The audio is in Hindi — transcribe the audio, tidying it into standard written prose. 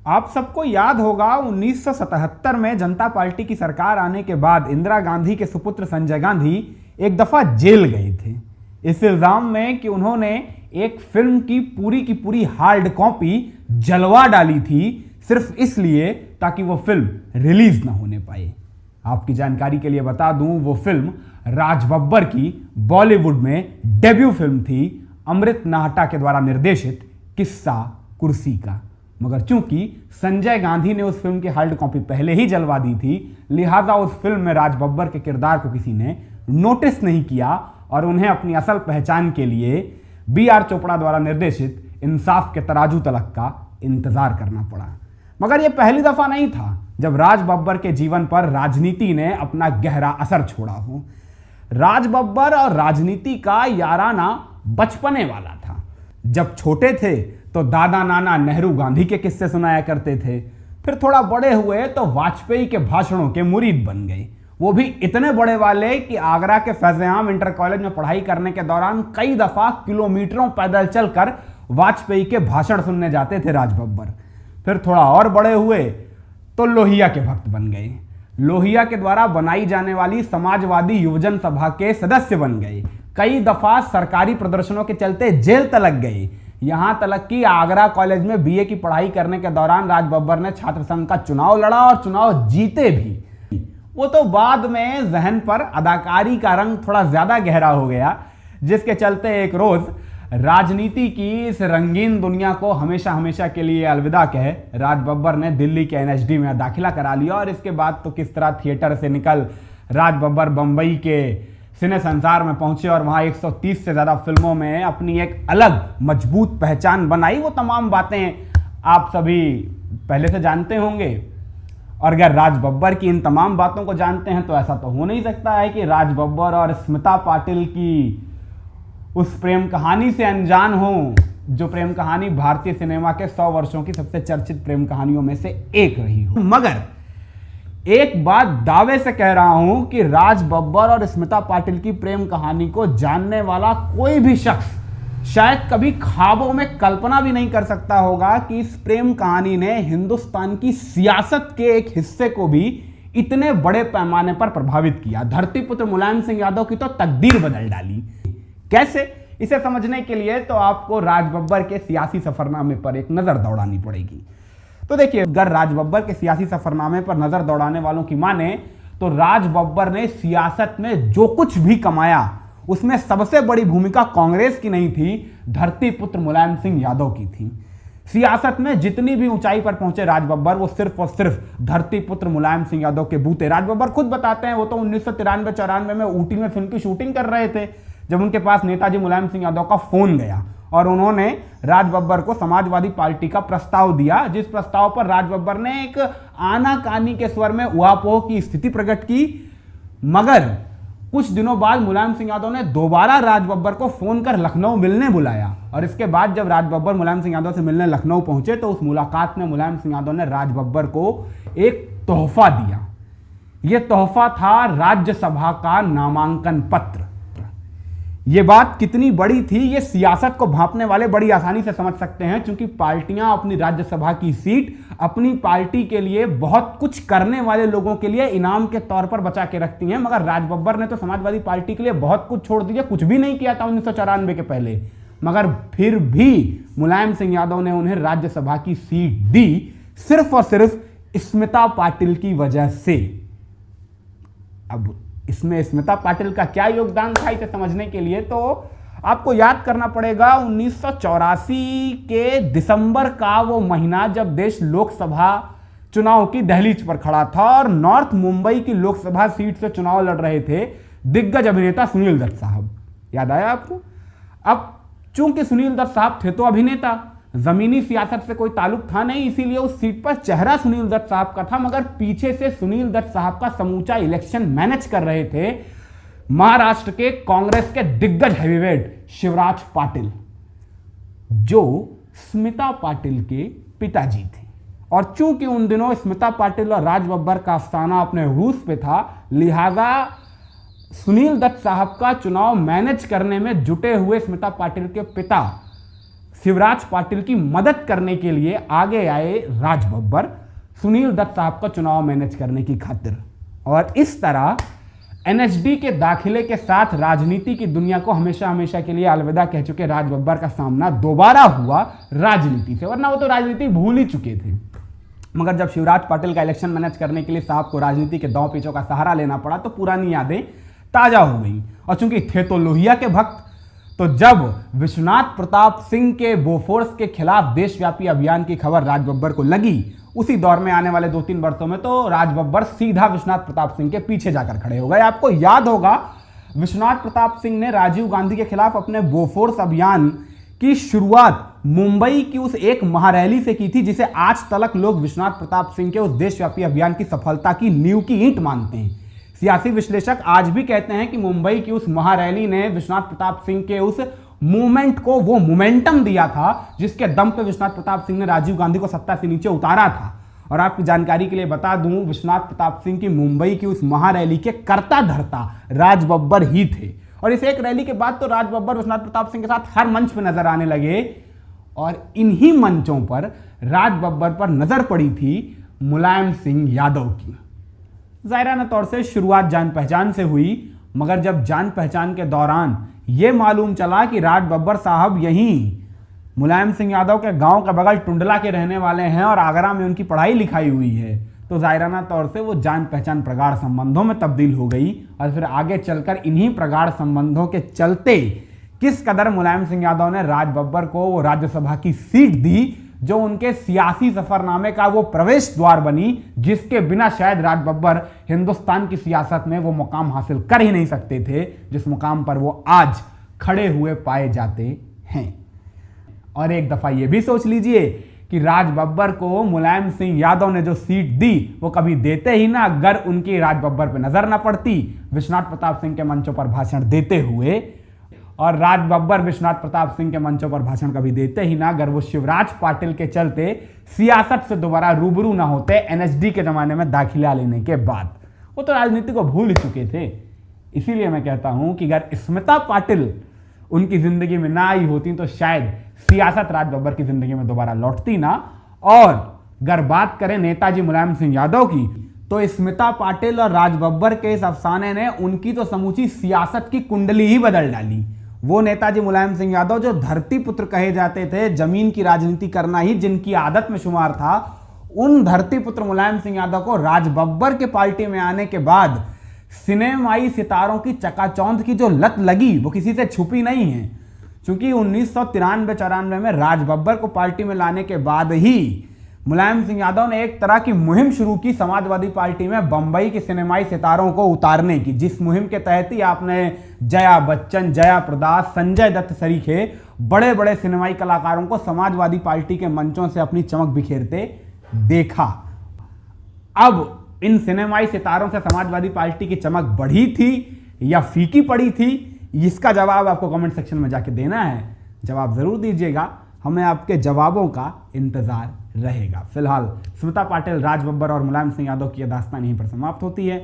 आप सबको याद होगा 1977 में जनता पार्टी की सरकार आने के बाद इंदिरा गांधी के सुपुत्र संजय गांधी एक दफा जेल गए थे इस इल्जाम में कि उन्होंने एक फिल्म की पूरी हार्ड कॉपी जलवा डाली थी, सिर्फ इसलिए ताकि वो फिल्म रिलीज ना होने पाए। आपकी जानकारी के लिए बता दूं, वो फिल्म राज बब्बर की बॉलीवुड में डेब्यू फिल्म थी, अमृत नाहटा के द्वारा निर्देशित किस्सा कुर्सी का। मगर चूंकि संजय गांधी ने उस फिल्म की हार्ड कॉपी पहले ही जलवा दी थी, लिहाजा उस फिल्म में राज बब्बर के किरदार को किसी ने नोटिस नहीं किया और उन्हें अपनी असल पहचान के लिए B.R. चोपड़ा द्वारा निर्देशित इंसाफ के तराजू तलक का इंतजार करना पड़ा। मगर यह पहली दफा नहीं था जब राज बब्बर के जीवन पर राजनीति ने अपना गहरा असर छोड़ा हो। राज बब्बर और राजनीति का याराना बचपने वाला था। जब छोटे थे तो दादा नाना नेहरू गांधी के किस्से सुनाया करते थे, फिर थोड़ा बड़े हुए तो वाजपेयी के भाषणों के मुरीद बन गए, वो भी इतने बड़े वाले कि आगरा के फैज़-ए-आम इंटर कॉलेज में पढ़ाई करने के दौरान कई दफा किलोमीटरों पैदल चलकर वाजपेयी के भाषण सुनने जाते थे राज बब्बर। फिर थोड़ा और बड़े हुए तो लोहिया के भक्त बन गए, लोहिया के द्वारा बनाई जाने वाली समाजवादी युवजन सभा के सदस्य बन गए, कई दफा सरकारी प्रदर्शनों के चलते जेल तलक गए। यहां तलक कि आगरा कॉलेज में बीए की पढ़ाई करने के दौरान राज बब्बर ने छात्र संघ का चुनाव लड़ा और चुनाव जीते भी। वो तो बाद में जहन पर अदाकारी का रंग थोड़ा ज्यादा गहरा हो गया, जिसके चलते एक रोज राजनीति की इस रंगीन दुनिया को हमेशा हमेशा के लिए अलविदा कह राज बब्बर ने दिल्ली के NSD में दाखिला करा लिया। और इसके बाद तो किस तरह थिएटर से निकल राज बब्बर बंबई के सिने संसार में पहुंचे और वहां 130 से ज्यादा फिल्मों में अपनी एक अलग मजबूत पहचान बनाई। वो तमाम बातें आप सभी पहले से जानते होंगे, और अगर राज बब्बर की इन तमाम बातों को जानते हैं तो ऐसा तो हो नहीं सकता है कि राज बब्बर और स्मिता पाटिल की उस प्रेम कहानी से अनजान हो, जो प्रेम कहानी भारतीय सिनेमा के 100 वर्षों की सबसे चर्चित प्रेम कहानियों में से एक रही हो। मगर एक बात दावे से कह रहा हूं कि राज बब्बर और स्मिता पाटिल की प्रेम कहानी को जानने वाला कोई भी शख्स शायद कभी ख्वाबों में कल्पना भी नहीं कर सकता होगा कि इस प्रेम कहानी ने हिंदुस्तान की सियासत के एक हिस्से को भी इतने बड़े पैमाने पर प्रभावित किया। धरतीपुत्र मुलायम सिंह यादव की तो तकदीर बदल डाली। कैसे, इसे समझने के लिए तो आपको राज बब्बर के सियासी सफरनामे पर एक नजर दौड़ानी पड़ेगी। तो देखिए, अगर राज बब्बर के सियासी सफरनामे पर नजर दौड़ाने वालों की माने तो राज बब्बर ने सियासत में जो कुछ भी कमाया उसमें सबसे बड़ी भूमिका कांग्रेस की नहीं थी, धरतीपुत्र मुलायम सिंह यादव की थी। सियासत में जितनी भी ऊंचाई पर पहुंचे राज बब्बर, वो सिर्फ और सिर्फ धरतीपुत्र मुलायम सिंह यादव के बूते। राज बब्बर खुद बताते हैं वो तो 1993-94 में ऊटी में फिल्म की शूटिंग कर रहे थे जब उनके पास नेताजी मुलायम सिंह यादव का फोन गया और उन्होंने राज बब्बर को समाजवादी पार्टी का प्रस्ताव दिया, जिस प्रस्ताव पर राज बब्बर ने एक आनाकानी के स्वर में उहापोह की स्थिति प्रकट की। मगर कुछ दिनों बाद मुलायम सिंह यादव ने दोबारा राज बब्बर को फोन कर लखनऊ मिलने बुलाया और इसके बाद जब राज बब्बर मुलायम सिंह यादव से मिलने लखनऊ पहुंचे तो उस मुलाकात में मुलायम सिंह यादव ने राज बब्बर को एक तोहफा दिया। यह तोहफा था राज्यसभा का नामांकन पत्र। यह बात कितनी बड़ी थी ये सियासत को भांपने वाले बड़ी आसानी से समझ सकते हैं, क्योंकि पार्टियां अपनी राज्यसभा की सीट अपनी पार्टी के लिए बहुत कुछ करने वाले लोगों के लिए इनाम के तौर पर बचा के रखती हैं। मगर राज बब्बर ने तो समाजवादी पार्टी के लिए बहुत कुछ छोड़ दिया, कुछ भी नहीं किया था 1994 के पहले। मगर फिर भी मुलायम सिंह यादव ने उन्हें राज्यसभा की सीट दी, सिर्फ और सिर्फ स्मिता पाटिल की वजह से। अब इसमें स्मिता पाटिल का क्या योगदान था इसे समझने के लिए तो आपको याद करना पड़ेगा 1984 के दिसंबर का वो महीना जब देश लोकसभा चुनाव की दहलीज पर खड़ा था और नॉर्थ मुंबई की लोकसभा सीट से चुनाव लड़ रहे थे दिग्गज अभिनेता सुनील दत्त साहब। याद आया आपको? अब चूंकि सुनील दत्त साहब थे तो अभिनेता, जमीनी सियासत से कोई ताल्लुक था नहीं, इसीलिए उस सीट पर चेहरा सुनील दत्त साहब का था। मगर पीछे से सुनील दत्त साहब का समूचा इलेक्शन मैनेज कर रहे थे महाराष्ट्र के कांग्रेस के दिग्गज हैवीवेट शिवराज पाटिल, जो स्मिता पाटिल के पिताजी थे। और चूंकि उन दिनों स्मिता पाटिल और राज बब्बर का अफसाना अपने रूस पे था, लिहाजा सुनील दत्त साहब का चुनाव मैनेज करने में जुटे हुए स्मिता पाटिल के पिता शिवराज पाटिल की मदद करने के लिए आगे आए राज बब्बर सुनील दत्त साहब का चुनाव मैनेज करने की खातिर। और इस तरह एनएसडी के दाखिले के साथ राजनीति की दुनिया को हमेशा हमेशा के लिए अलविदा कह चुके राज बब्बर का सामना दोबारा हुआ राजनीति से, वरना वो तो राजनीति भूल ही चुके थे। मगर जब शिवराज पाटिल का इलेक्शन मैनेज करने के लिए साहब को राजनीति के दांव पेचों का सहारा लेना पड़ा तो पुरानी यादें ताजा हो गई। और चूंकि थे तो लोहिया के भक्त, तो जब विश्वनाथ प्रताप सिंह के बोफोर्स के खिलाफ देशव्यापी अभियान की खबर राज बब्बर को लगी, उसी दौर में आने वाले 2-3 वर्षों में तो राज बब्बर सीधा विश्वनाथ प्रताप सिंह के पीछे जाकर खड़े हो गए। आपको याद होगा विश्वनाथ प्रताप सिंह ने राजीव गांधी के खिलाफ अपने बोफोर्स अभियान की शुरुआत मुंबई की उस एक महारैली से की थी, जिसे आज तक लोग विश्वनाथ प्रताप सिंह के उस देशव्यापी अभियान की सफलता की नींव की ईंट मानते हैं। सियासी विश्लेषक आज भी कहते हैं कि मुंबई की उस महारैली ने विश्वनाथ प्रताप सिंह के उस मूवमेंट को वो मोमेंटम दिया था जिसके दम पे विश्वनाथ प्रताप सिंह ने राजीव गांधी को सत्ता से नीचे उतारा था। और आपकी जानकारी के लिए बता दूं, विश्वनाथ प्रताप सिंह की मुंबई की उस महारैली के कर्ता धर्ता राज बब्बर ही थे। और इस एक रैली के बाद तो राज बब्बर विश्वनाथ प्रताप सिंह के साथ हर मंच पर नजर आने लगे। और इन्हीं मंचों पर राज बब्बर पर नजर पड़ी थी मुलायम सिंह यादव की। जाहिराना तौर से शुरुआत जान पहचान से हुई, मगर जब जान पहचान के दौरान यह मालूम चला कि राज बब्बर साहब यहीं मुलायम सिंह यादव के गांव के बगल टुंडला के रहने वाले हैं और आगरा में उनकी पढ़ाई लिखाई हुई है, तो जाहिराना तौर से वो जान पहचान प्रगाढ़ संबंधों में तब्दील हो गई। और फिर आगे चलकर इन्हीं प्रगाढ़ संबंधों के चलते किस कदर मुलायम सिंह यादव ने राज बब्बर को वो राज्यसभा की सीट दी, जो उनके सियासी सफरनामे का वो प्रवेश द्वार बनी, जिसके बिना शायद राज बब्बर हिंदुस्तान की सियासत में वो मुकाम हासिल कर ही नहीं सकते थे जिस मुकाम पर वो आज खड़े हुए पाए जाते हैं। और एक दफा ये भी सोच लीजिए कि राज बब्बर को मुलायम सिंह यादव ने जो सीट दी वो कभी देते ही ना, अगर उनकी राज बब्बर पे नजर ना पड़ती विश्वनाथ प्रताप सिंह के मंचों पर भाषण देते हुए। और राज बब्बर विश्वनाथ प्रताप सिंह के मंचों पर भाषण कभी देते ही ना, अगर वो शिवराज पाटिल के चलते सियासत से दोबारा रूबरू ना होते एनएसडी के जमाने में दाखिला लेने के बाद। वो तो राजनीति को भूल ही चुके थे। इसीलिए मैं कहता हूं कि अगर स्मिता पाटिल उनकी जिंदगी में ना आई होती तो शायद सियासत राज बब्बर की जिंदगी में दोबारा लौटती ना। और अगर बात करें नेताजी मुलायम सिंह यादव की, तो स्मिता पाटिल और राज बब्बर के इस अफसाने ने उनकी तो समूची सियासत की कुंडली ही बदल डाली। वो नेताजी मुलायम सिंह यादव जो धरती पुत्र कहे जाते थे, जमीन की राजनीति करना ही जिनकी आदत में शुमार था, उन धरती पुत्र मुलायम सिंह यादव को राज बब्बर के पार्टी में आने के बाद सिनेमाई सितारों की चकाचौंध की जो लत लगी वो किसी से छुपी नहीं है। क्योंकि 1993-94 में राज बब्बर को पार्टी में लाने के बाद ही मुलायम सिंह यादव ने एक तरह की मुहिम शुरू की समाजवादी पार्टी में बंबई के सिनेमाई सितारों को उतारने की, जिस मुहिम के तहत ही आपने जया बच्चन, जया प्रदा, संजय दत्त सरीखे बड़े बड़े सिनेमाई कलाकारों को समाजवादी पार्टी के मंचों से अपनी चमक बिखेरते देखा। अब इन सिनेमाई सितारों से समाजवादी पार्टी की चमक बढ़ी थी या फीकी पड़ी थी, इसका जवाब आपको कमेंट सेक्शन में जाके देना है। जवाब जरूर दीजिएगा, हमें आपके जवाबों का इंतजार रहेगा। फिलहाल स्मिता पाटिल, राज बब्बर और मुलायम सिंह यादव की दास्तान यहीं पर समाप्त होती है।